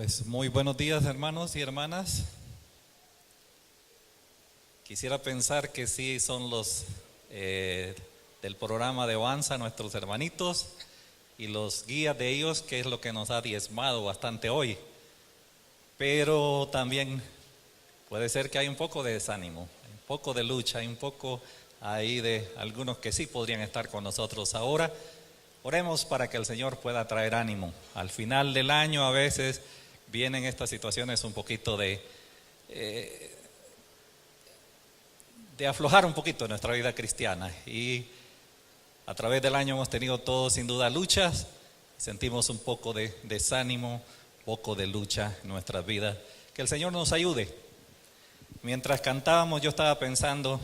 Pues muy buenos días, hermanos y hermanas. Quisiera pensar que sí son los del programa de Avanza, nuestros hermanitos, y los guías de ellos, que es lo que nos ha diezmado bastante hoy. Pero también puede ser que hay un poco de desánimo, un poco de lucha, hay un poco ahí de algunos que sí podrían estar con nosotros ahora. Oremos para que el Señor pueda traer ánimo. Al final del año a veces vienen estas situaciones un poquito de aflojar un poquito nuestra vida cristiana, y a través del año hemos tenido todos sin duda luchas, sentimos un poco de desánimo, un poco de lucha en nuestras vidas. Que el Señor nos ayude. Mientras cantábamos yo estaba pensando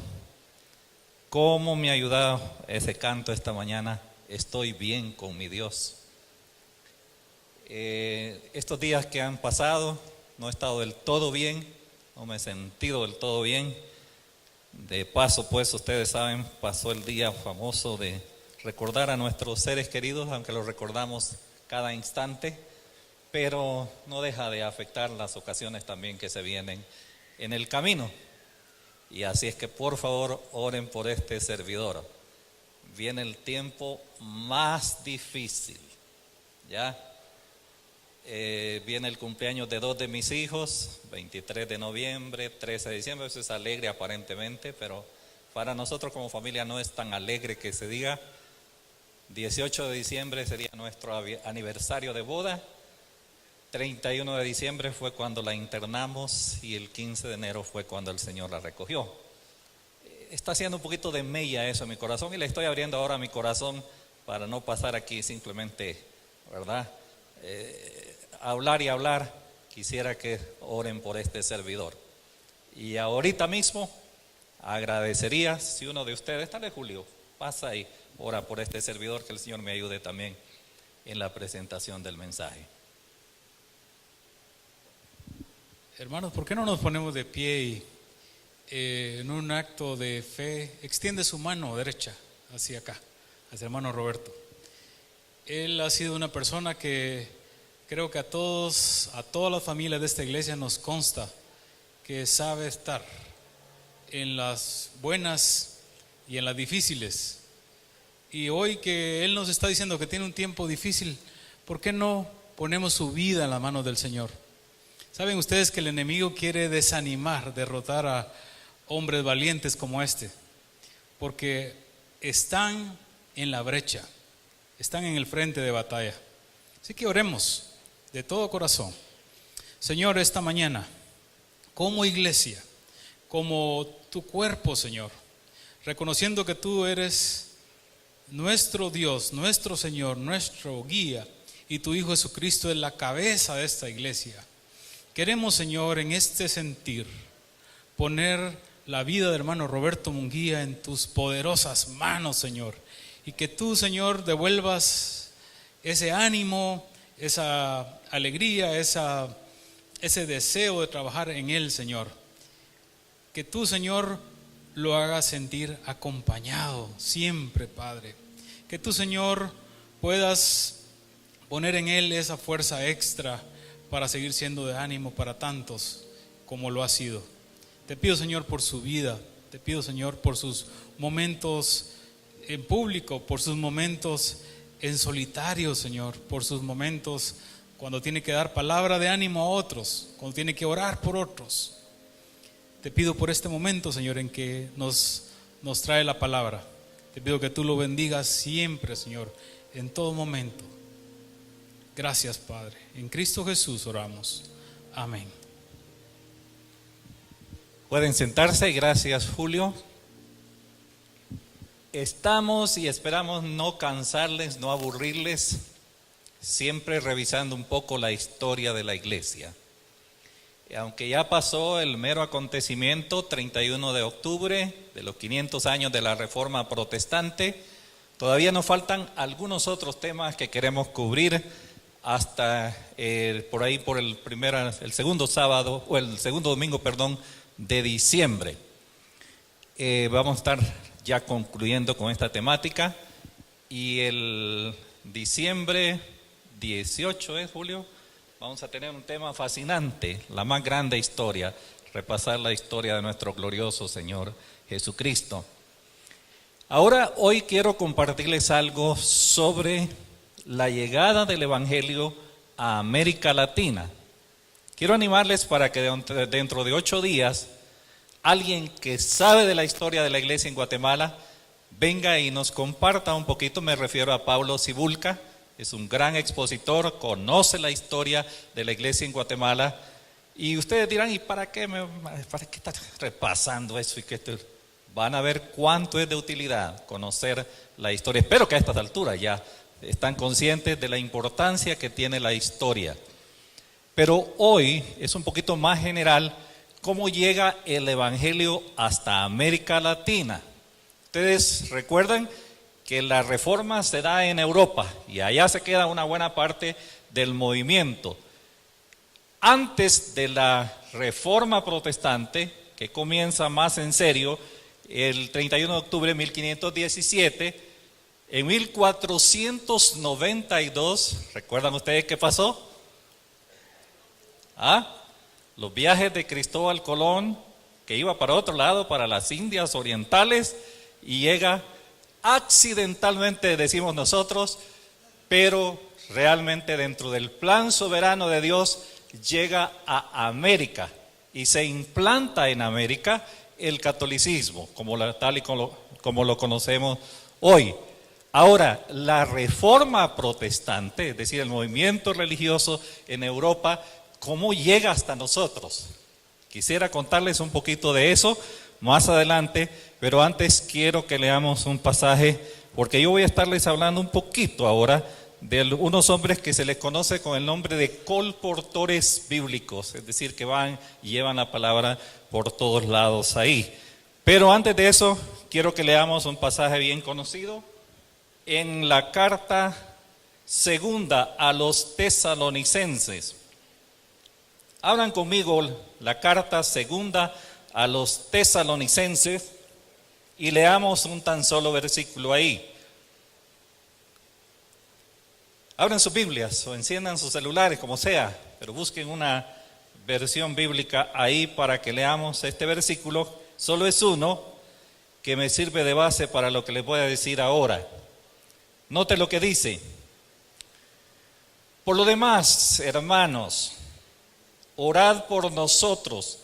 cómo me ha ayudado ese canto esta mañana. Estoy bien con mi Dios. Estos días que han pasado no he estado del todo bien, no me he sentido del todo bien. De paso, pues ustedes saben, pasó el día famoso de recordar a nuestros seres queridos, aunque los recordamos cada instante, pero no deja de afectar las ocasiones también que se vienen en el camino. Y así es que por favor oren por este servidor. Viene el tiempo más difícil, ¿ya? Viene el cumpleaños de 2 de mis hijos, 23 de noviembre, 13 de diciembre, eso es alegre aparentemente, pero para nosotros como familia no es tan alegre que se diga. 18 de diciembre sería nuestro aniversario de boda, 31 de diciembre fue cuando la internamos y el 15 de enero fue cuando el Señor la recogió. Está haciendo un poquito de mella eso en mi corazón, y le estoy abriendo ahora mi corazón para no pasar aquí simplemente, ¿verdad? Hablar y hablar. Quisiera que oren por este servidor. Y ahorita mismo agradecería si uno de ustedes, tal vez Julio, pasa y ora por este servidor, que el Señor me ayude también en la presentación del mensaje. Hermanos, ¿por qué no nos ponemos de pie y en un acto de fe extiende su mano derecha hacia acá, hacia el hermano Roberto? Él ha sido una persona que creo que a todas las familias de esta iglesia nos consta que sabe estar en las buenas y en las difíciles. Y hoy que Él nos está diciendo que tiene un tiempo difícil, ¿por qué no ponemos su vida en las manos del Señor? Saben ustedes que el enemigo quiere desanimar, derrotar a hombres valientes como este, porque están en la brecha, están en el frente de batalla. Así que oremos de todo corazón. Señor, esta mañana, como iglesia, como tu cuerpo, Señor, reconociendo que tú eres nuestro Dios, nuestro Señor, nuestro guía, y tu Hijo Jesucristo es la cabeza de esta iglesia. Queremos, Señor, en este sentir, poner la vida del hermano Roberto Munguía en tus poderosas manos, Señor, y que tú, Señor, devuelvas ese ánimo, esa alegría, ese deseo de trabajar en él, Señor. Que tú, Señor, lo hagas sentir acompañado siempre, Padre. Que tú, Señor, puedas poner en él esa fuerza extra para seguir siendo de ánimo para tantos como lo ha sido. Te pido, Señor, por su vida. Te pido, Señor, por sus momentos en público, por sus momentos en solitario, Señor, por sus momentos cuando tiene que dar palabra de ánimo a otros, cuando tiene que orar por otros. Te pido por este momento, Señor, en que nos trae la palabra. Te pido que tú lo bendigas siempre, Señor, en todo momento. Gracias, Padre. En Cristo Jesús oramos. Amén. Pueden sentarse. Gracias, Julio. Estamos y esperamos no cansarles, no aburrirles, siempre revisando un poco la historia de la iglesia. Aunque ya pasó el mero acontecimiento, 31 de octubre de los 500 años de la Reforma Protestante, todavía nos faltan algunos otros temas que queremos cubrir hasta por ahí por el segundo sábado, o el segundo domingo, de diciembre. Vamos a estar ya concluyendo con esta temática, y el diciembre 18 es, Julio, Vamos a tener un tema fascinante, la más grande historia, repasar la historia de nuestro glorioso Señor Jesucristo. Ahora, hoy quiero compartirles algo sobre la llegada del Evangelio a América Latina. Quiero animarles para que dentro de 8 días, alguien que sabe de la historia de la iglesia en Guatemala, venga y nos comparta un poquito. Me refiero a Pablo Cibulca. Es un gran expositor, conoce la historia de la iglesia en Guatemala. Y ustedes dirán, ¿y para qué están repasando eso? Van a ver cuánto es de utilidad conocer la historia. Espero que a estas alturas ya están conscientes de la importancia que tiene la historia. Pero hoy es un poquito más general cómo llega el Evangelio hasta América Latina. Ustedes recuerdan que la reforma se da en Europa y allá se queda una buena parte del movimiento. Antes de la reforma protestante, que comienza más en serio, el 31 de octubre de 1517, en 1492, ¿recuerdan ustedes qué pasó? Los viajes de Cristóbal Colón, que iba para otro lado, para las Indias Orientales, y llega accidentalmente, decimos nosotros, pero realmente dentro del plan soberano de Dios, llega a América y se implanta en América el catolicismo, tal y como lo conocemos hoy. Ahora, la reforma protestante, es decir, el movimiento religioso en Europa, ¿cómo llega hasta nosotros? Quisiera contarles un poquito de eso más adelante, pero antes quiero que leamos un pasaje, porque yo voy a estarles hablando un poquito ahora de unos hombres que se les conoce con el nombre de colportores bíblicos, es decir, que van y llevan la palabra por todos lados ahí. Pero antes de eso, quiero que leamos un pasaje bien conocido en la carta segunda a los tesalonicenses. Abran conmigo la carta segunda a los tesalonicenses y leamos un tan solo versículo ahí. Abran sus Biblias o enciendan sus celulares, como sea, pero busquen una versión bíblica ahí para que leamos este versículo. Solo es uno que me sirve de base para lo que les voy a decir ahora. Note lo que dice. Por lo demás, hermanos, orad por nosotros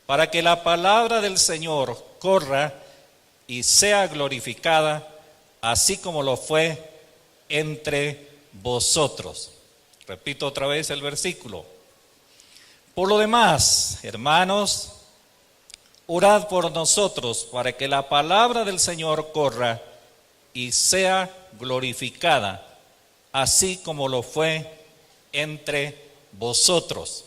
para que la palabra del Señor corra y sea glorificada, así como lo fue entre vosotros. Repito otra vez el versículo. Por lo demás, hermanos, orad por nosotros para que la palabra del Señor corra y sea glorificada, así como lo fue entre vosotros.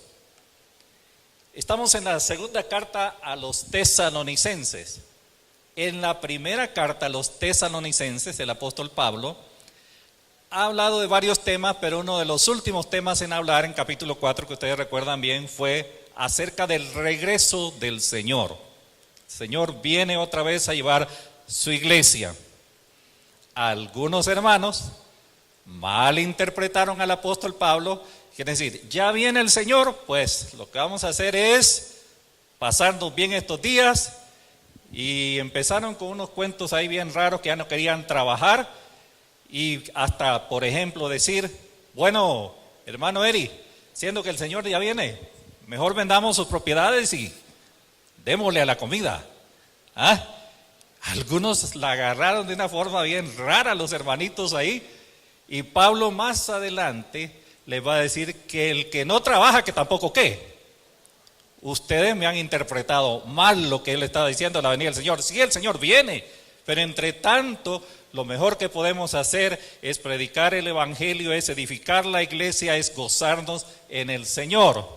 Estamos en la segunda carta a los tesalonicenses. En la primera carta a los tesalonicenses, el apóstol Pablo ha hablado de varios temas, pero uno de los últimos temas en hablar, en capítulo 4, que ustedes recuerdan bien, fue acerca del regreso del Señor. El Señor viene otra vez a llevar su iglesia. Algunos hermanos malinterpretaron al apóstol Pablo, quiere decir, ya viene el Señor, pues lo que vamos a hacer es pasarnos bien estos días, y empezaron con unos cuentos ahí bien raros que ya no querían trabajar, y hasta, por ejemplo, decir, bueno, hermano Eri, siendo que el Señor ya viene, mejor vendamos sus propiedades y démosle a la comida. Algunos la agarraron de una forma bien rara, los hermanitos ahí, y Pablo más adelante les va a decir que el que no trabaja, que tampoco qué. Ustedes me han interpretado mal lo que él estaba diciendo, la venida del Señor. Sí, el Señor viene, pero entre tanto, lo mejor que podemos hacer es predicar el Evangelio, es edificar la iglesia, es gozarnos en el Señor.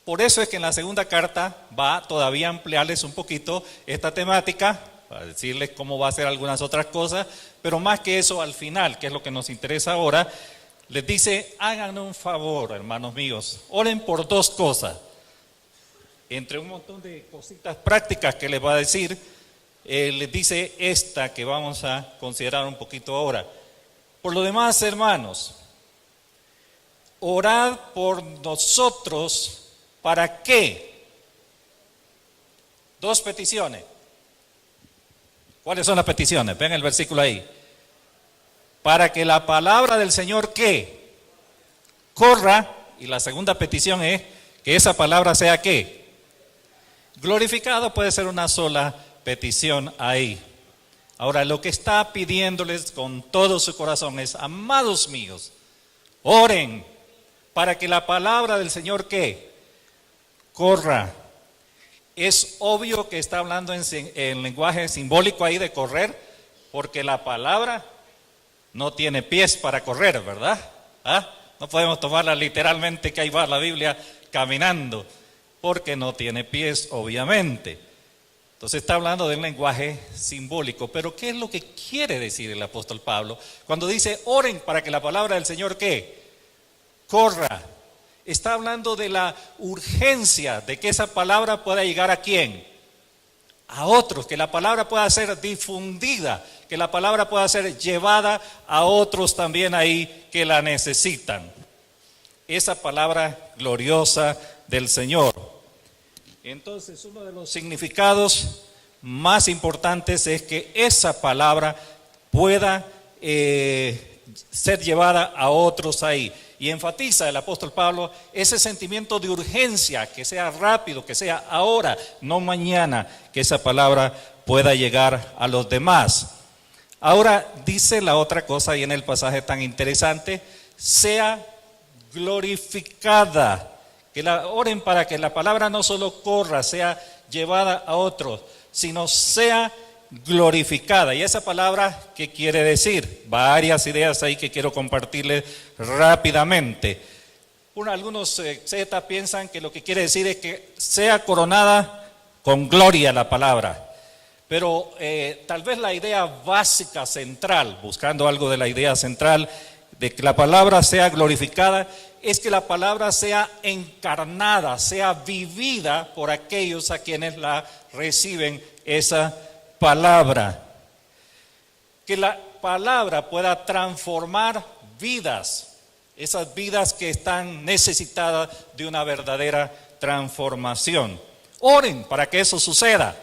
Por eso es que en la segunda carta va todavía a ampliarles un poquito esta temática, para decirles cómo va a hacer algunas otras cosas, pero más que eso al final, que es lo que nos interesa ahora, les dice, hagan un favor, hermanos míos, oren por 2 cosas. Entre un montón de cositas prácticas que les va a decir, les dice esta que vamos a considerar un poquito ahora. Por lo demás, hermanos, orad por nosotros, ¿para qué? Dos peticiones. ¿Cuáles son las peticiones? Ven el versículo ahí. Para que la palabra del Señor, ¿qué? Corra. Y la segunda petición es que esa palabra sea, ¿qué? Glorificada. Puede ser una sola petición ahí. Ahora, lo que está pidiéndoles con todo su corazón es: amados míos, oren para que la palabra del Señor, ¿qué? Corra. Es obvio que está hablando en lenguaje simbólico ahí de correr, porque la palabra no tiene pies para correr, ¿verdad? No podemos tomarla literalmente que ahí va la Biblia caminando, porque no tiene pies, obviamente. Entonces está hablando de un lenguaje simbólico. Pero ¿qué es lo que quiere decir el apóstol Pablo cuando dice oren para que la palabra del Señor, ¿qué? Corra. Está hablando de la urgencia de que esa palabra pueda llegar ¿a quién? A otros, que la palabra pueda ser difundida, que la palabra pueda ser llevada a otros también ahí que la necesitan. Esa palabra gloriosa del Señor. Entonces, uno de los significados más importantes es que esa palabra pueda ser llevada a otros ahí. Y enfatiza el apóstol Pablo ese sentimiento de urgencia, que sea rápido, que sea ahora, no mañana, que esa palabra pueda llegar a los demás. Ahora dice la otra cosa ahí en el pasaje tan interesante: sea glorificada. Que la oren para que la palabra no solo corra, sea llevada a otros, sino sea glorificada. Y esa palabra, ¿qué quiere decir? Varias ideas ahí que quiero compartirles rápidamente. Algunos sectas piensan que lo que quiere decir es que sea coronada con gloria la palabra. Pero tal vez la idea básica, central, buscando algo de la idea central de que la palabra sea glorificada, es que la palabra sea encarnada, sea vivida por aquellos a quienes la reciben esa palabra. Que la palabra pueda transformar vidas, esas vidas que están necesitadas de una verdadera transformación. Oren para que eso suceda,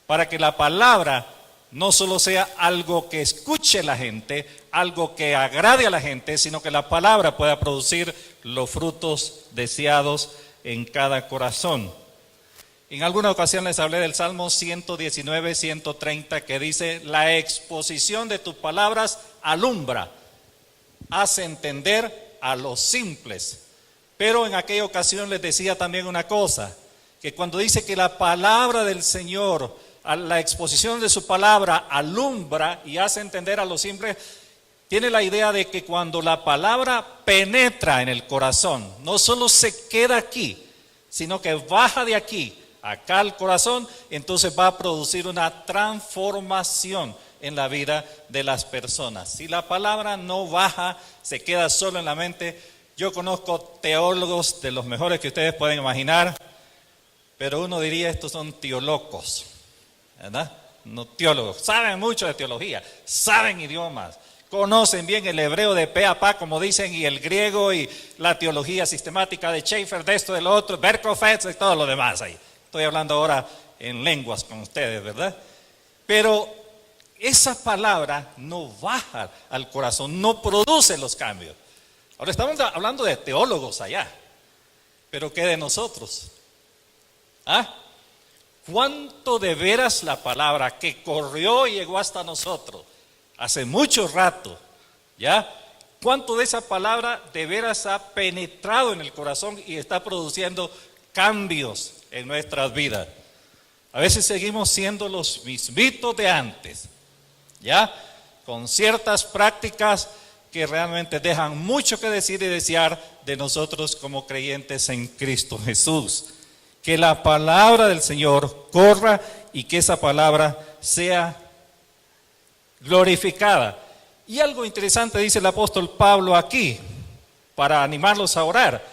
para que la palabra no solo sea algo que escuche la gente, algo que agrade a la gente, sino que la palabra pueda producir los frutos deseados en cada corazón. En alguna ocasión les hablé del Salmo 119, 130, que dice: la exposición de tus palabras alumbra, hace entender a los simples. Pero en aquella ocasión les decía también una cosa, que cuando dice que la palabra del Señor, a la exposición de su palabra alumbra y hace entender a los simples, tiene la idea de que cuando la palabra penetra en el corazón, no solo se queda aquí, sino que baja de aquí acá al corazón, entonces va a producir una transformación en la vida de las personas. Si la palabra no baja, se queda solo en la mente. Yo conozco teólogos de los mejores que ustedes pueden imaginar, pero uno diría: estos son teolocos, ¿verdad? No teólogos, saben mucho de teología, saben idiomas, conocen bien el hebreo de pe a pa, como dicen, y el griego y la teología sistemática de Schaeffer, de esto, de lo otro, Berkowitz y todo lo demás ahí. Estoy hablando ahora en lenguas con ustedes, ¿verdad? Pero esa palabra no baja al corazón, no produce los cambios. Ahora estamos hablando de teólogos allá, pero ¿qué de nosotros? ¿Cuánto de veras la palabra que corrió y llegó hasta nosotros hace mucho rato, ya? ¿Cuánto de esa palabra de veras ha penetrado en el corazón y está produciendo cambios en nuestras vidas? A veces seguimos siendo los mismitos de antes, ya, con ciertas prácticas que realmente dejan mucho que decir y desear de nosotros como creyentes en Cristo Jesús. Que la palabra del Señor corra y que esa palabra sea glorificada. Y algo interesante dice el apóstol Pablo aquí, para animarlos a orar: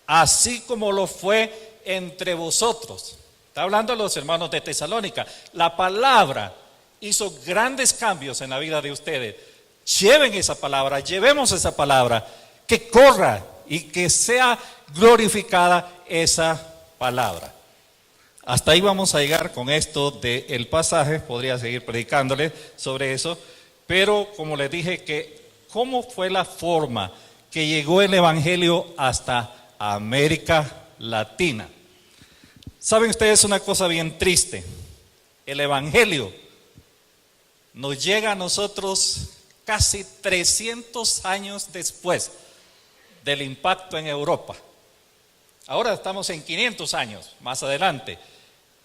así como lo fue entre vosotros. Está hablando a los hermanos de Tesalónica. La palabra hizo grandes cambios en la vida de ustedes. Lleven esa palabra, llevemos esa palabra, que corra, y que sea glorificada esa palabra. Hasta ahí vamos a llegar con esto del pasaje, podría seguir predicándole sobre eso, pero como les dije, que ¿cómo fue la forma que llegó el Evangelio hasta América Latina? ¿Saben ustedes una cosa bien triste? El Evangelio nos llega a nosotros casi 300 años después del impacto en Europa. Ahora estamos en 500 años más adelante.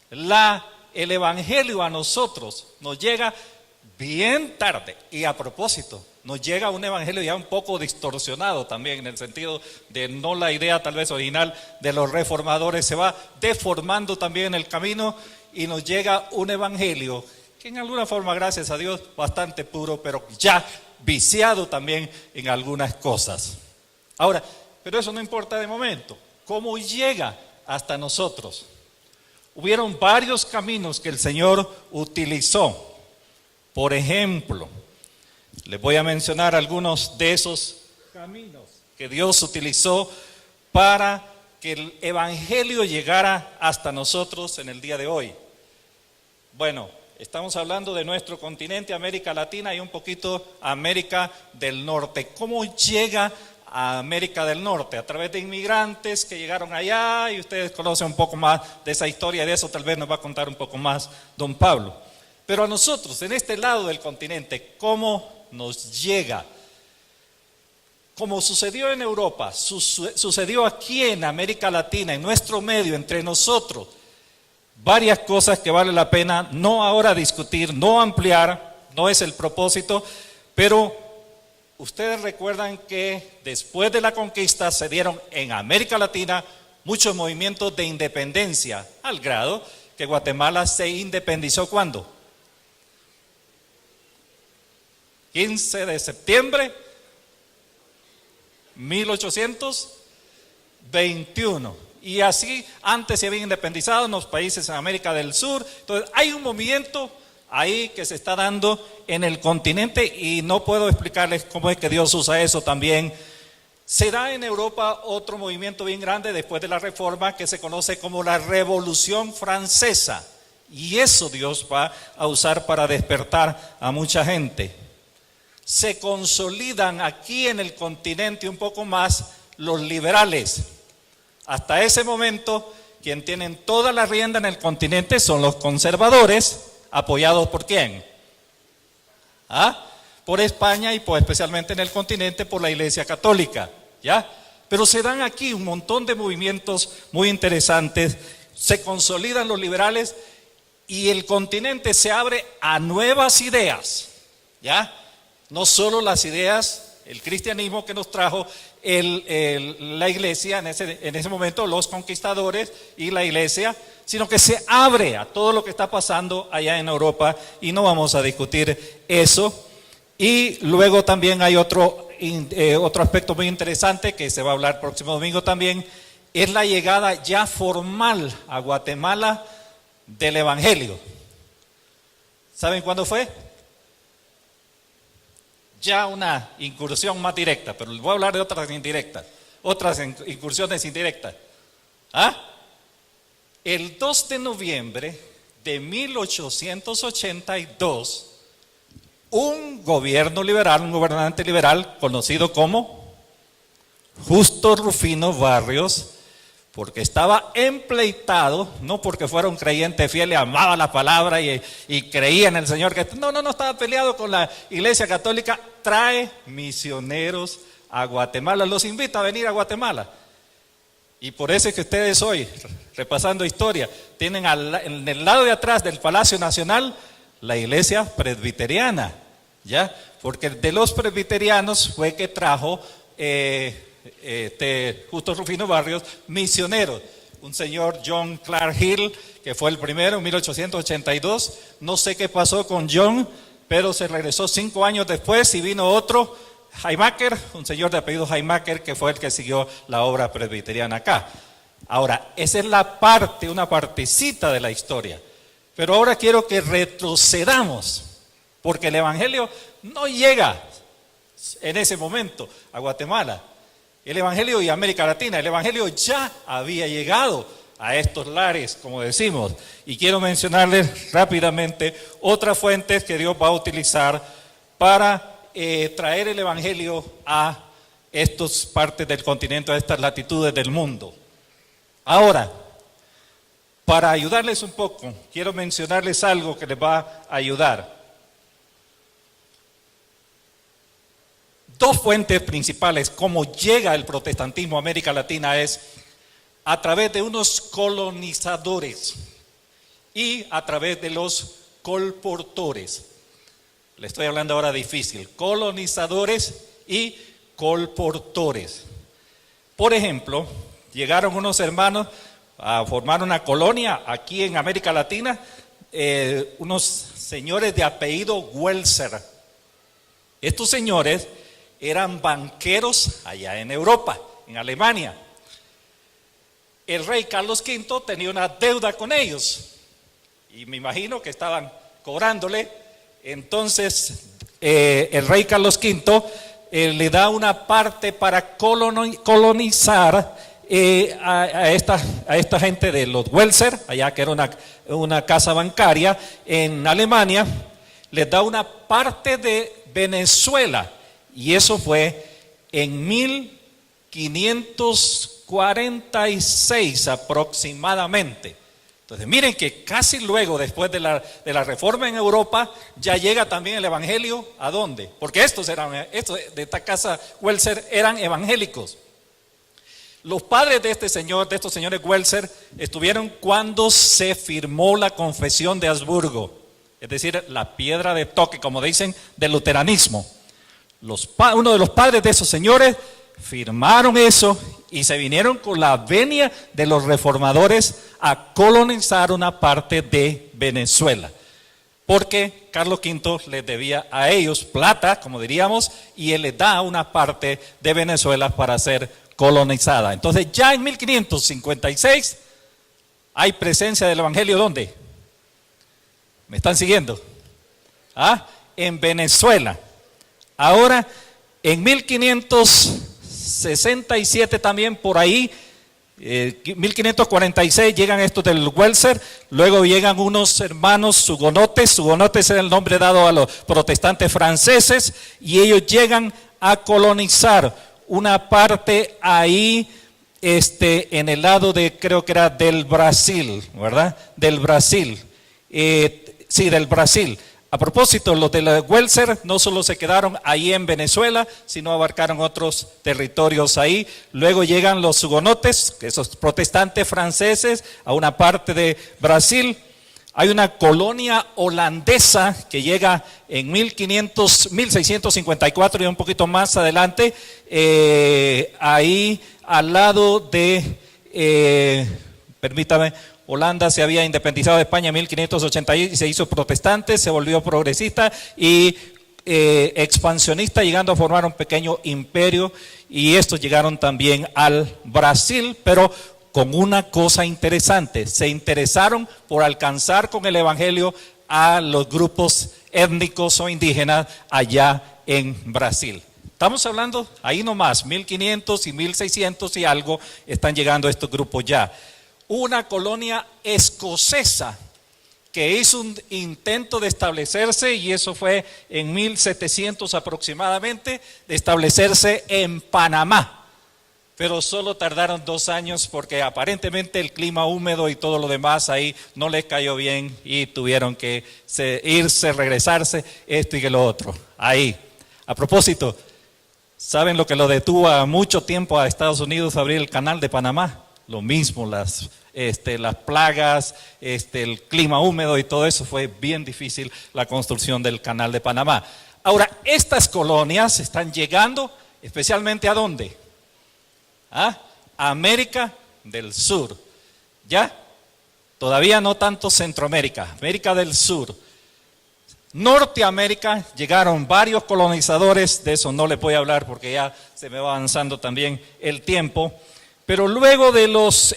El Evangelio a nosotros nos llega bien tarde, y a propósito, nos llega un Evangelio ya un poco distorsionado también, en el sentido de no la idea tal vez original de los reformadores, se va deformando también el camino y nos llega un Evangelio que en alguna forma, gracias a Dios, bastante puro, pero ya viciado también en algunas cosas. Ahora, pero eso no importa de momento. ¿Cómo llega hasta nosotros? Hubieron varios caminos que el Señor utilizó. Por ejemplo, les voy a mencionar algunos de esos caminos que Dios utilizó para que el Evangelio llegara hasta nosotros en el día de hoy. Bueno, estamos hablando de nuestro continente, América Latina, y un poquito América del Norte. ¿Cómo llega a América del Norte? A través de inmigrantes que llegaron allá, y ustedes conocen un poco más de esa historia, de eso tal vez nos va a contar un poco más don Pablo. Pero a nosotros, en este lado del continente, ¿cómo nos llega? Como sucedió en Europa, sucedió aquí en América Latina, en nuestro medio, entre nosotros, varias cosas que vale la pena no ahora discutir, no ampliar, no es el propósito, pero ustedes recuerdan que después de la conquista se dieron en América Latina muchos movimientos de independencia, al grado que Guatemala se independizó ¿cuándo? 15 de septiembre 1821. Y así antes se habían independizado en los países en América del Sur. Entonces hay un movimiento ahí que se está dando en el continente, y no puedo explicarles cómo es que Dios usa eso también. Se da en Europa otro movimiento bien grande después de la Reforma que se conoce como la Revolución Francesa, y eso Dios va a usar para despertar a mucha gente. Se consolidan aquí en el continente un poco más los liberales. Hasta ese momento, quien tienen toda la rienda en el continente son los conservadores, apoyados ¿por quién? Por España, y pues especialmente en el continente por la Iglesia Católica, ¿ya? Pero se dan aquí un montón de movimientos muy interesantes, se consolidan los liberales y el continente se abre a nuevas ideas, ¿ya? No solo las ideas, el cristianismo que nos trajo la iglesia en ese momento, los conquistadores y la iglesia, sino que se abre a todo lo que está pasando allá en Europa, y no vamos a discutir eso. Y luego también hay otro aspecto muy interesante que se va a hablar el próximo domingo también, es la llegada ya formal a Guatemala del Evangelio. ¿Saben cuándo fue? Ya una incursión más directa, pero les voy a hablar de otras indirectas, otras incursiones indirectas. El 2 de noviembre de 1882, un gobierno liberal, un gobernante liberal conocido como Justo Rufino Barrios, porque estaba empleitado, no porque fuera un creyente fiel y amaba la palabra y creía en el Señor, que no estaba peleado con la Iglesia Católica, trae misioneros a Guatemala, los invita a venir a Guatemala. Y por eso es que ustedes hoy, repasando historia, tienen en el lado de atrás del Palacio Nacional la iglesia presbiteriana, ¿ya? Porque de los presbiterianos fue que trajo Justo Rufino Barrios misioneros. Un señor John Clark Hill, que fue el primero en 1882. No sé qué pasó con John, pero se regresó 5 años después y vino otro, Haymaker, un señor de apellido Haymaker, que fue el que siguió la obra presbiteriana acá. Ahora, esa es una partecita de la historia. Pero ahora quiero que retrocedamos, porque el Evangelio no llega en ese momento a Guatemala. el Evangelio y América Latina. El Evangelio ya había llegado a estos lares, como decimos. Y quiero mencionarles rápidamente otras fuentes que Dios va a utilizar para traer el Evangelio a estas partes del continente, a estas latitudes del mundo. Ahora, para ayudarles un poco, quiero mencionarles algo que les va a ayudar. Dos fuentes principales, cómo llega el protestantismo a América Latina, es a través de unos colonizadores y a través de los colportores. Le estoy hablando ahora difícil. Colonizadores y colportores. Por ejemplo, llegaron unos hermanos a formar una colonia aquí en América Latina, unos señores de apellido Welser. Estos señores eran banqueros allá en Europa, en Alemania. El rey Carlos V tenía una deuda con ellos y me imagino que estaban cobrándole. Entonces el rey Carlos V le da una parte para colonizar a esta gente de los Welser, allá que era una casa bancaria en Alemania. Les da una parte de Venezuela, y eso fue en 1546 aproximadamente. Entonces miren que casi luego, después de la reforma en Europa, ya llega también el evangelio. ¿A dónde? Porque estos de esta casa Welser eran evangélicos. Los padres de estos señores Welser, estuvieron cuando se firmó la Confesión de Habsburgo, es decir, la piedra de toque, como dicen, del luteranismo. Uno de los padres de esos señores firmaron eso y se vinieron con la venia de los reformadores a colonizar una parte de Venezuela, porque Carlos V les debía a ellos plata, como diríamos, y él les da una parte de Venezuela para ser colonizada. Entonces ya en 1556 hay presencia del evangelio. ¿Dónde? ¿Me están siguiendo? En Venezuela. Ahora, en 1567 también, por ahí, 1546 llegan estos del Welser. Luego llegan unos hermanos hugonotes. Hugonotes era el nombre dado a los protestantes franceses, y ellos llegan a colonizar una parte ahí en el lado de, creo que era del Brasil, ¿verdad? Del Brasil. Sí, del Brasil. A propósito, los de la Welser no solo se quedaron ahí en Venezuela, sino abarcaron otros territorios ahí. Luego llegan los hugonotes, esos protestantes franceses, a una parte de Brasil. Hay una colonia holandesa que llega en 1654 y un poquito más adelante, ahí al lado de, permítame, Holanda se había independizado de España en 1581 y se hizo protestante, se volvió progresista y expansionista, llegando a formar un pequeño imperio, y estos llegaron también al Brasil, pero con una cosa interesante: se interesaron por alcanzar con el evangelio a los grupos étnicos o indígenas allá en Brasil. Estamos hablando ahí nomás, 1500 y 1600 y algo, están llegando estos grupos ya. Una colonia escocesa que hizo un intento de establecerse, y eso fue en 1700 aproximadamente, de establecerse en Panamá, pero solo tardaron 2 años porque aparentemente el clima húmedo y todo lo demás ahí no les cayó bien y tuvieron que irse, regresarse, esto y que lo otro. Ahí, a propósito, ¿saben lo que lo detuvo a mucho tiempo a Estados Unidos abrir el canal de Panamá? Lo mismo, las plagas, el clima húmedo y todo eso, fue bien difícil la construcción del canal de Panamá. Ahora, estas colonias están llegando especialmente ¿a dónde? A América del Sur, ¿ya? Todavía no tanto Centroamérica, América del Sur. Norteamérica llegaron varios colonizadores, de eso no le voy a hablar porque ya se me va avanzando también el tiempo. Pero luego de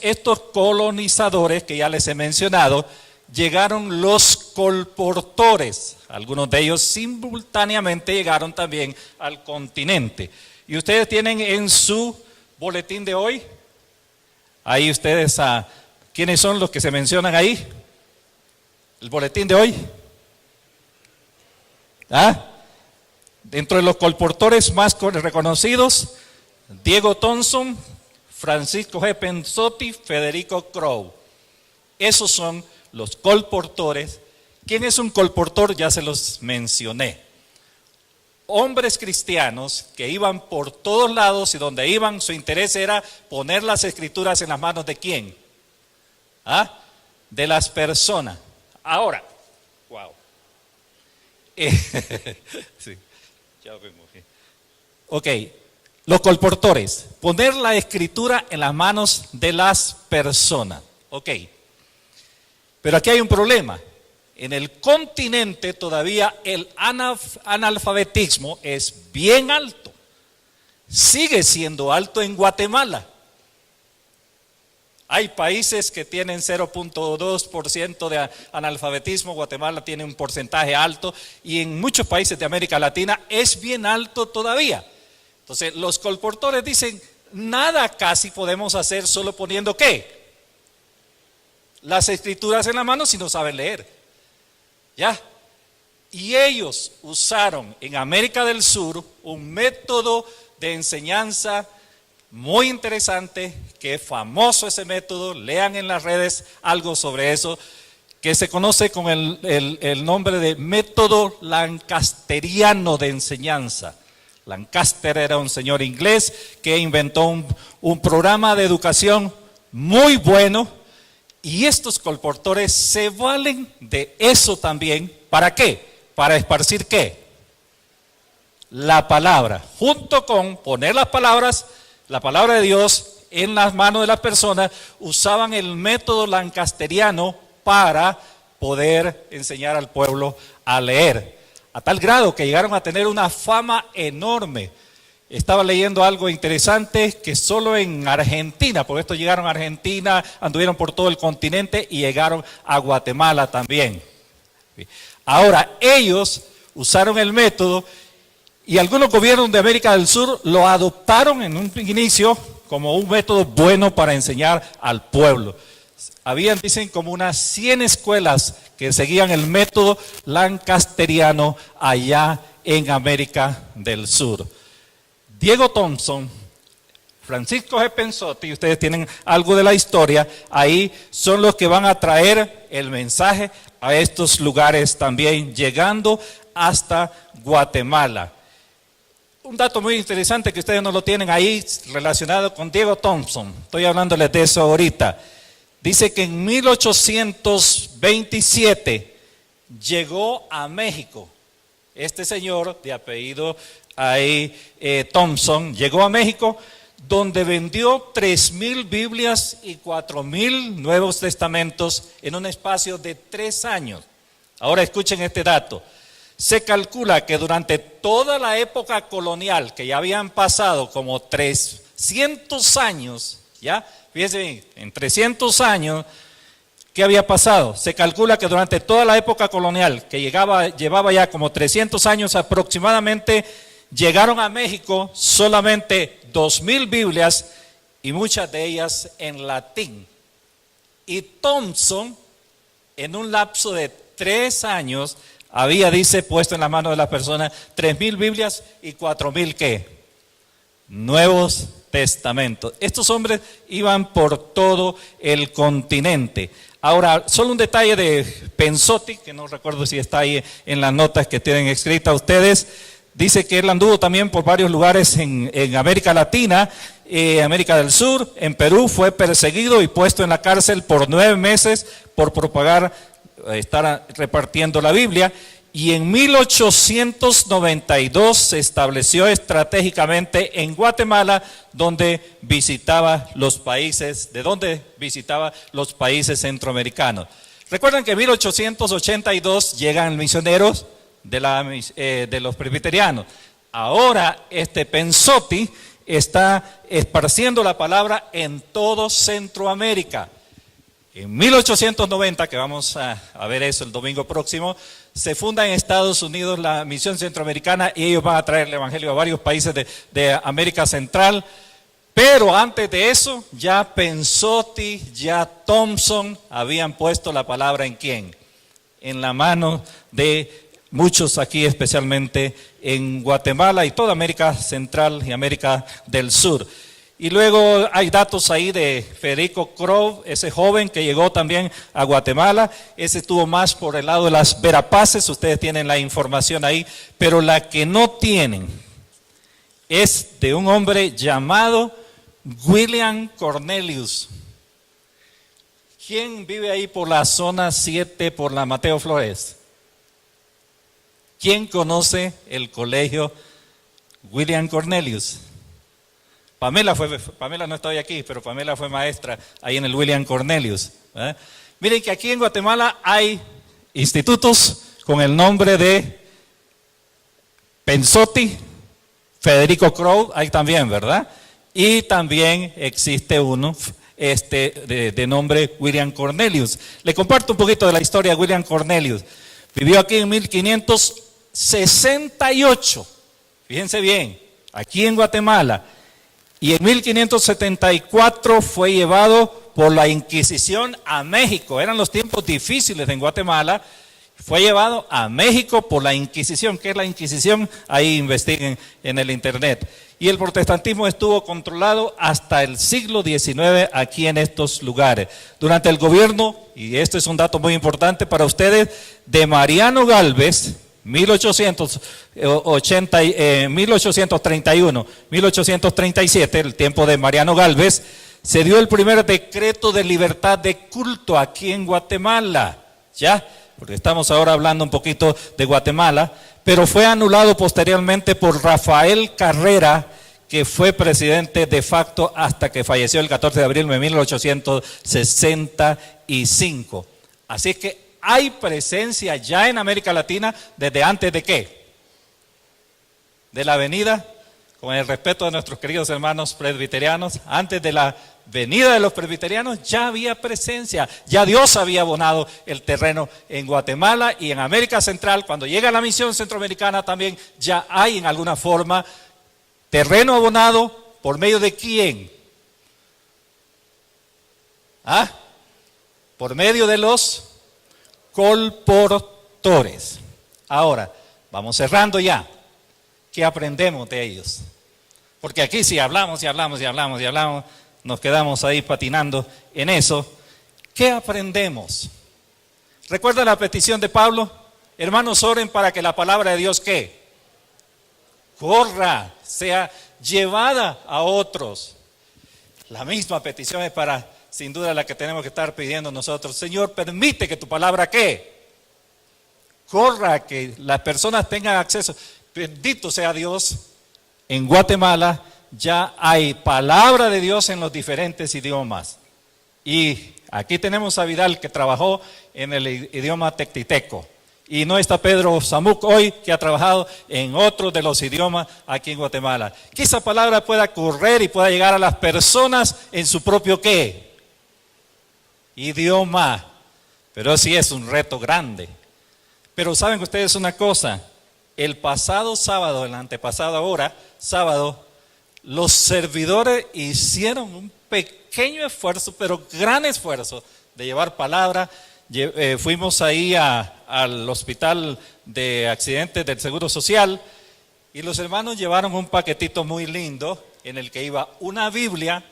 estos colonizadores que ya les he mencionado, llegaron los colportores. Algunos de ellos simultáneamente llegaron también al continente. Y ustedes tienen en su boletín de hoy. Ahí ustedes, ¿quiénes son los que se mencionan ahí? El boletín de hoy. Dentro de los colportores más reconocidos, Diego Thompson, Francisco G. Pensotti, Federico Crowe. Esos son los colportores. ¿Quién es un colportor? Ya se los mencioné. Hombres cristianos que iban por todos lados y donde iban su interés era poner las escrituras en las manos de ¿quién? De las personas. Ahora, wow. Sí, ya vemos. Ok, los colportores, poner la escritura en las manos de las personas. Ok, pero aquí hay un problema. En el continente todavía el analfabetismo es bien alto. Sigue siendo alto en Guatemala. Hay países que tienen 0.2% de analfabetismo. Guatemala tiene un porcentaje alto y en muchos países de América Latina es bien alto todavía. Entonces los colportores dicen, nada casi podemos hacer solo poniendo ¿qué? Las escrituras en la mano si no saben leer. ¿Ya? Y ellos usaron en América del Sur un método de enseñanza muy interesante, que es famoso ese método, lean en las redes algo sobre eso, que se conoce con el nombre de método lancasteriano de enseñanza. Lancaster era un señor inglés que inventó un programa de educación muy bueno. Y estos colportores se valen de eso también. ¿Para qué? Para esparcir ¿qué? La palabra. Junto con poner las palabras, la palabra de Dios en las manos de las personas, usaban el método lancasteriano para poder enseñar al pueblo a leer. A tal grado que llegaron a tener una fama enorme. Estaba leyendo algo interesante que solo en Argentina, por esto llegaron a Argentina, anduvieron por todo el continente y llegaron a Guatemala también. Ahora, ellos usaron el método y algunos gobiernos de América del Sur lo adoptaron en un inicio como un método bueno para enseñar al pueblo. Habían, dicen, como unas 100 escuelas que seguían el método lancasteriano allá en América del Sur. Diego Thompson, Francisco G. Pensotti, ustedes tienen algo de la historia, ahí son los que van a traer el mensaje a estos lugares también, llegando hasta Guatemala. Un dato muy interesante que ustedes no lo tienen ahí relacionado con Diego Thompson, estoy hablándoles de eso ahorita. Dice que en 1827 llegó a México este señor de apellido Thompson, llegó a México, donde vendió 3,000 Biblias y 4,000 Nuevos Testamentos en un espacio de 3 años. Ahora escuchen este dato. Se calcula que durante toda la época colonial, que ya habían pasado como 300 años, ¿ya? Fíjense bien, en 300 años, ¿qué había pasado? Se calcula que durante toda la época colonial, que llevaba ya como 300 años aproximadamente, llegaron a México solamente 2,000 Biblias y muchas de ellas en latín. Y Thompson, en un lapso de 3 años, había, dice, puesto en la mano de las personas 3,000 Biblias y 4,000 ¿qué? Nuevos Testamentos. Estos hombres iban por todo el continente. Ahora, solo un detalle de Pensotti, que no recuerdo si está ahí en las notas que tienen escritas ustedes. Dice que él anduvo también por varios lugares en América Latina, América del Sur, en Perú, fue perseguido y puesto en la cárcel por 9 meses por propagar, estar repartiendo la Biblia. Y en 1892 se estableció estratégicamente en Guatemala, donde visitaba los países centroamericanos. Recuerden que en 1882 llegan misioneros de los presbiterianos. Ahora Pensotti está esparciendo la palabra en todo Centroamérica. En 1890, que vamos a ver eso el domingo próximo, se funda en Estados Unidos la Misión Centroamericana y ellos van a traer el Evangelio a varios países de América Central. Pero antes de eso, ya Pensotti, ya Thompson habían puesto la palabra ¿en quién? En la mano de muchos aquí, especialmente en Guatemala y toda América Central y América del Sur. Y luego hay datos ahí de Federico Crow, ese joven que llegó también a Guatemala. Ese estuvo más por el lado de las Verapaces, ustedes tienen la información ahí, pero la que no tienen es de un hombre llamado William Cornelius. ¿Quién vive ahí por la zona 7, por la Mateo Flores? ¿Quién conoce el colegio William Cornelius? Pamela no está hoy aquí, pero Pamela fue maestra ahí en el William Cornelius. Miren que aquí en Guatemala hay institutos con el nombre de Pensotti, Federico Crow, hay también, ¿verdad? Y también existe uno de nombre William Cornelius. Le comparto un poquito de la historia de William Cornelius. Vivió aquí en 1568, fíjense bien, aquí en Guatemala. Y en 1574 fue llevado por la Inquisición a México. Eran los tiempos difíciles en Guatemala. Fue llevado a México por la Inquisición. ¿Qué es la Inquisición? Ahí investiguen en el internet. Y el protestantismo estuvo controlado hasta el siglo XIX aquí en estos lugares. Durante el gobierno, y esto es un dato muy importante para ustedes, de Mariano Gálvez, 1831, 1837, el tiempo de Mariano Gálvez, se dio el primer decreto de libertad de culto aquí en Guatemala, ¿ya? Porque estamos ahora hablando un poquito de Guatemala, pero fue anulado posteriormente por Rafael Carrera, que fue presidente de facto hasta que falleció el 14 de abril de 1865. Así que hay presencia ya en América Latina desde antes de ¿qué? De la venida, con el respeto de nuestros queridos hermanos presbiterianos, antes de la venida de los presbiterianos ya había presencia, ya Dios había abonado el terreno en Guatemala y en América Central. Cuando llega la misión centroamericana también ya hay en alguna forma terreno abonado. ¿Por medio de quién? Por medio de los colportores. Ahora, vamos cerrando ya. ¿Qué aprendemos de ellos? Porque aquí si hablamos y hablamos y hablamos y hablamos, nos quedamos ahí patinando en eso. ¿Qué aprendemos? ¿Recuerda la petición de Pablo? Hermanos, oren para que la palabra de Dios, ¿qué? Corra, sea llevada a otros. La misma petición es para, sin duda, la que tenemos que estar pidiendo nosotros. Señor, permite que tu palabra, ¿qué? Corra, que las personas tengan acceso. Bendito sea Dios. En Guatemala ya hay palabra de Dios en los diferentes idiomas. Y aquí tenemos a Vidal que trabajó en el idioma tectiteco. Y no está Pedro Zamuc hoy, que ha trabajado en otro de los idiomas aquí en Guatemala. Que esa palabra pueda correr y pueda llegar a las personas en su propio ¿qué? Idioma. Pero sí es un reto grande. Pero saben ustedes una cosa, el pasado sábado, el antepasado ahora, sábado, los servidores hicieron un pequeño esfuerzo, pero gran esfuerzo de llevar palabra. Fuimos ahí al hospital de accidentes del Seguro Social y los hermanos llevaron un paquetito muy lindo en el que iba una Biblia,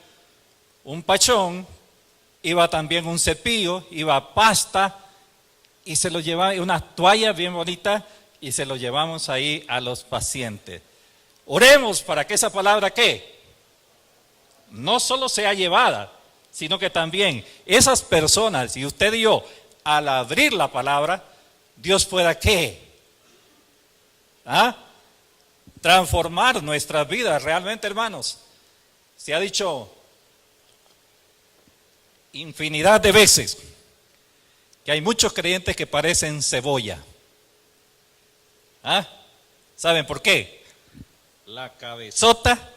un pachón, iba también un cepillo, iba pasta y se lo llevaba, una toalla bien bonita y se lo llevamos ahí a los pacientes. Oremos para que esa palabra ¿qué? No solo sea llevada, sino que también esas personas y usted y yo, al abrir la palabra, Dios pueda ¿qué? Transformar nuestras vidas realmente, hermanos. Se ha dicho infinidad de veces que hay muchos creyentes que parecen cebolla. ¿Saben por qué? La cabezota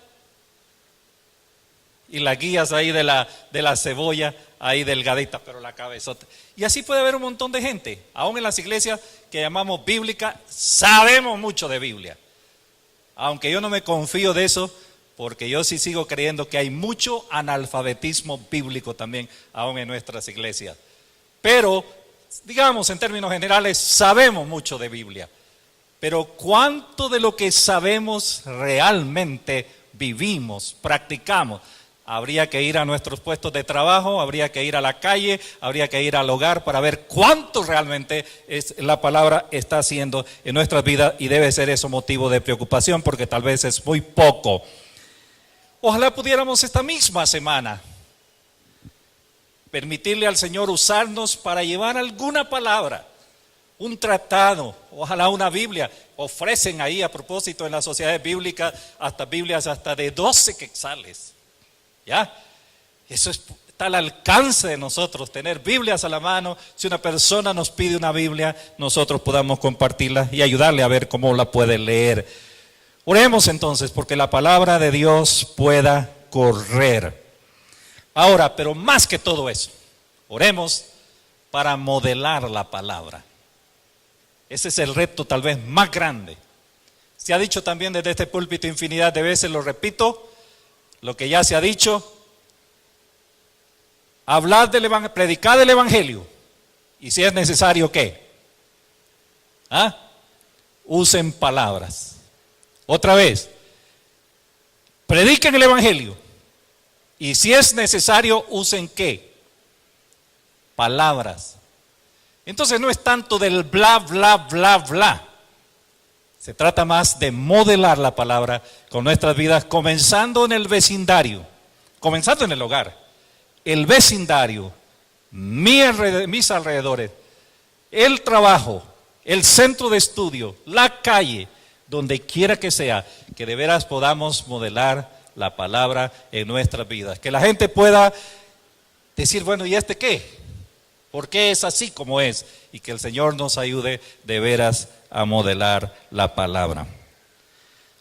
y las guías ahí de la cebolla ahí delgadita, pero la cabezota. Y así puede haber un montón de gente, aún en las iglesias que llamamos bíblicas, sabemos mucho de Biblia. Aunque yo no me confío de eso, porque yo sí sigo creyendo que hay mucho analfabetismo bíblico también aún en nuestras iglesias. Pero, digamos, en términos generales, sabemos mucho de Biblia. Pero ¿cuánto de lo que sabemos realmente vivimos, practicamos? Habría que ir a nuestros puestos de trabajo, habría que ir a la calle, habría que ir al hogar para ver cuánto realmente la palabra está haciendo en nuestras vidas, y debe ser eso motivo de preocupación, porque tal vez es muy poco. Ojalá pudiéramos esta misma semana permitirle al Señor usarnos para llevar alguna palabra, un tratado, ojalá una Biblia. Ofrecen ahí, a propósito, en las sociedades bíblicas hasta Biblias hasta de 12 quetzales. ¿Ya? Eso está al alcance de nosotros, tener Biblias a la mano. Si una persona nos pide una Biblia, nosotros podamos compartirla y ayudarle a ver cómo la puede leer. Oremos entonces porque la palabra de Dios pueda correr. Ahora, pero más que todo eso, oremos para modelar la palabra. Ese es el reto tal vez más grande. Se ha dicho también desde este púlpito infinidad de veces, lo repito, lo que ya se ha dicho: hablar del evangelio, predicar el evangelio, y si es necesario, ¿qué? Usen palabras. Otra vez, prediquen el evangelio, y si es necesario, usen ¿qué? Palabras. Entonces no es tanto del bla, bla, bla, bla. Se trata más de modelar la palabra con nuestras vidas, comenzando en el vecindario, comenzando en el hogar, el vecindario, mis alrededores, el trabajo, el centro de estudio, la calle, donde quiera que sea, que de veras podamos modelar la palabra en nuestras vidas. Que la gente pueda decir, bueno, ¿y este qué? ¿Por qué es así como es? Y que el Señor nos ayude de veras a modelar la palabra.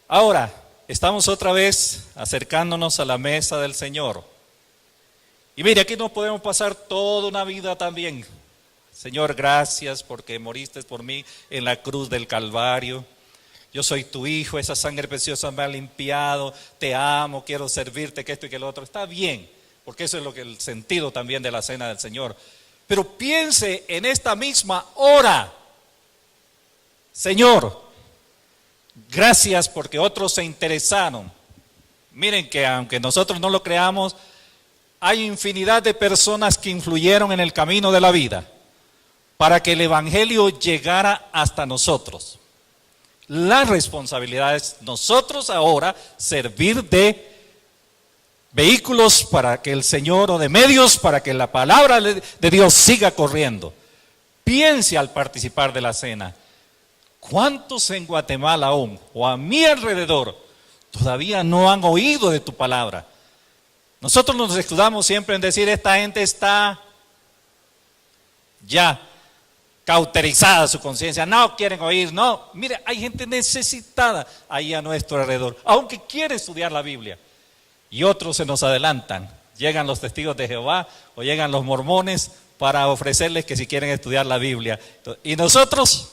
Ahora, estamos otra vez acercándonos a la mesa del Señor. Y mire, aquí nos podemos pasar toda una vida también. Señor, gracias porque moriste por mí en la cruz del Calvario. Yo soy tu hijo, esa sangre preciosa me ha limpiado, te amo, quiero servirte, que esto y que lo otro. Está bien, porque eso es el sentido también de la cena del Señor. Pero piense en esta misma hora: Señor, gracias porque otros se interesaron. Miren que aunque nosotros no lo creamos, hay infinidad de personas que influyeron en el camino de la vida para que el evangelio llegara hasta nosotros. La responsabilidad es nosotros ahora servir de vehículos para que el Señor, o de medios para que la palabra de Dios siga corriendo. Piense al participar de la cena: ¿cuántos en Guatemala aún, o a mi alrededor, todavía no han oído de tu palabra? Nosotros nos escudamos siempre en decir, esta gente está ya cauterizada su conciencia, no quieren oír. No, mire, hay gente necesitada ahí a nuestro alrededor, aunque quiere estudiar la Biblia. Y otros se nos adelantan, llegan los testigos de Jehová o llegan los mormones para ofrecerles que si quieren estudiar la Biblia. Y nosotros,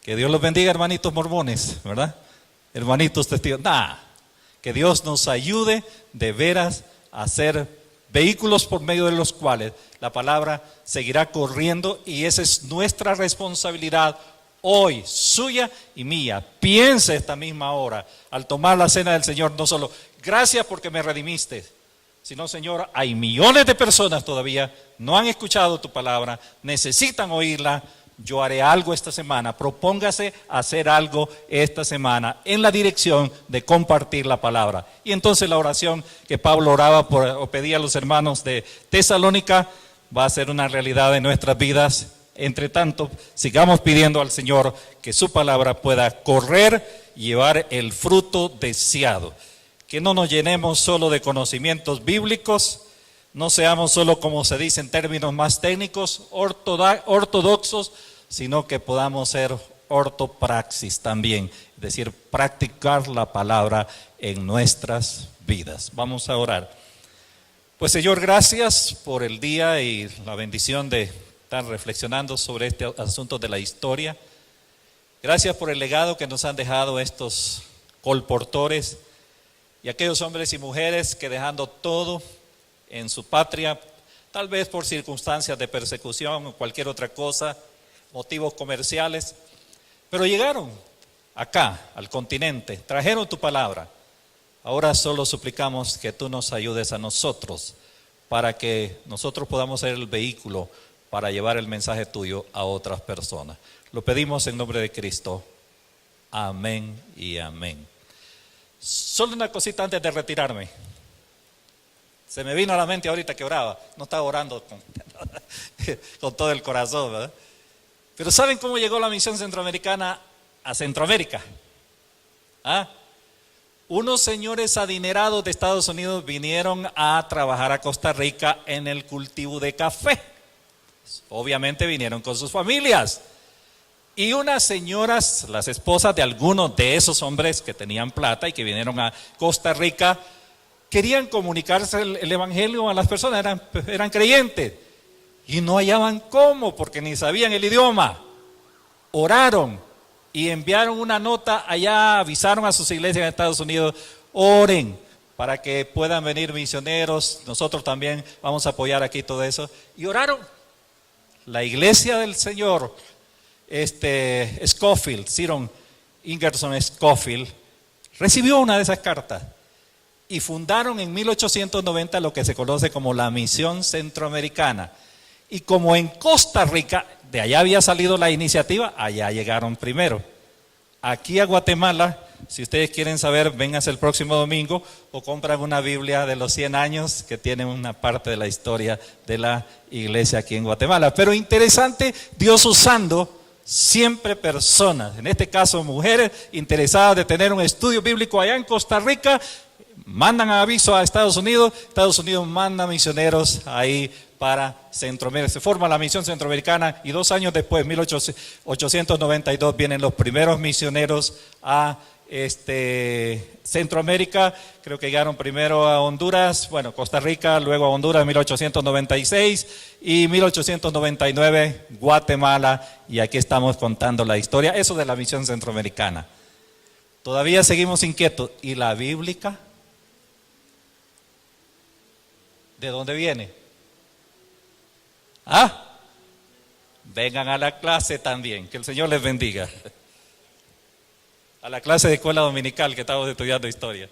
que Dios los bendiga, hermanitos mormones, ¿verdad? Hermanitos testigos, que Dios nos ayude de veras a ser vehículos por medio de los cuales la palabra seguirá corriendo, y esa es nuestra responsabilidad hoy, suya y mía. Piense esta misma hora, al tomar la cena del Señor, no solo gracias porque me redimiste, sino, Señor, hay millones de personas todavía no han escuchado tu palabra, necesitan oírla. Yo haré algo esta semana. Propóngase hacer algo esta semana en la dirección de compartir la palabra. Y entonces la oración que Pablo oraba o pedía a los hermanos de Tesalónica va a ser una realidad en nuestras vidas. Entre tanto, sigamos pidiendo al Señor que su palabra pueda correr y llevar el fruto deseado. Que no nos llenemos solo de conocimientos bíblicos, no seamos solo, como se dice en términos más técnicos, ortodoxos, sino que podamos ser ortopraxis también, es decir, practicar la palabra en nuestras vidas. Vamos a orar. Pues, Señor, gracias por el día y la bendición de estar reflexionando sobre este asunto de la historia. Gracias por el legado que nos han dejado estos colportores. y aquellos hombres y mujeres que dejando todo en su patria, tal vez por circunstancias de persecución o cualquier otra cosa, motivos comerciales, pero llegaron acá, al continente, trajeron tu palabra. Ahora solo suplicamos que tú nos ayudes a nosotros para que nosotros podamos ser el vehículo para llevar el mensaje tuyo a otras personas. Lo pedimos en nombre de Cristo. Amén y amén. Solo una cosita antes de retirarme. Se me vino a la mente ahorita que oraba. No estaba orando con todo el corazón, ¿verdad? Pero ¿saben cómo llegó la misión centroamericana a Centroamérica? ¿Ah? Unos señores adinerados de Estados Unidos vinieron a trabajar a Costa Rica en el cultivo de café. Obviamente vinieron con sus familias. Y unas señoras, las esposas de algunos de esos hombres que tenían plata y que vinieron a Costa Rica, querían comunicarse el evangelio a las personas, eran creyentes. Y no hallaban cómo, porque ni sabían el idioma. Oraron y enviaron una nota allá, avisaron a sus iglesias en Estados Unidos, oren para que puedan venir misioneros, nosotros también vamos a apoyar aquí todo eso. Y oraron. La iglesia del Señor, Scofield, Ciron Ingerson Scofield, recibió una de esas cartas y fundaron en 1890 lo que se conoce como la Misión Centroamericana. Y como en Costa Rica, de allá había salido la iniciativa, allá llegaron primero. Aquí a Guatemala, si ustedes quieren saber, vénganse el próximo domingo o compran una Biblia de los 100 años que tiene una parte de la historia de la iglesia aquí en Guatemala. Pero interesante, Dios usando siempre personas, en este caso mujeres interesadas de tener un estudio bíblico allá en Costa Rica, mandan aviso a Estados Unidos manda misioneros ahí para Centroamérica. Se forma la misión centroamericana y 2 años después, 1892, vienen los primeros misioneros a Centroamérica. Creo que llegaron primero a Honduras, Costa Rica, luego a Honduras en 1896 y 1899 Guatemala, y aquí estamos contando la historia, eso de la misión centroamericana. Todavía seguimos inquietos. ¿Y la bíblica? ¿De dónde viene? Vengan a la clase también, que el Señor les bendiga. A la clase de escuela dominical que estamos estudiando historia.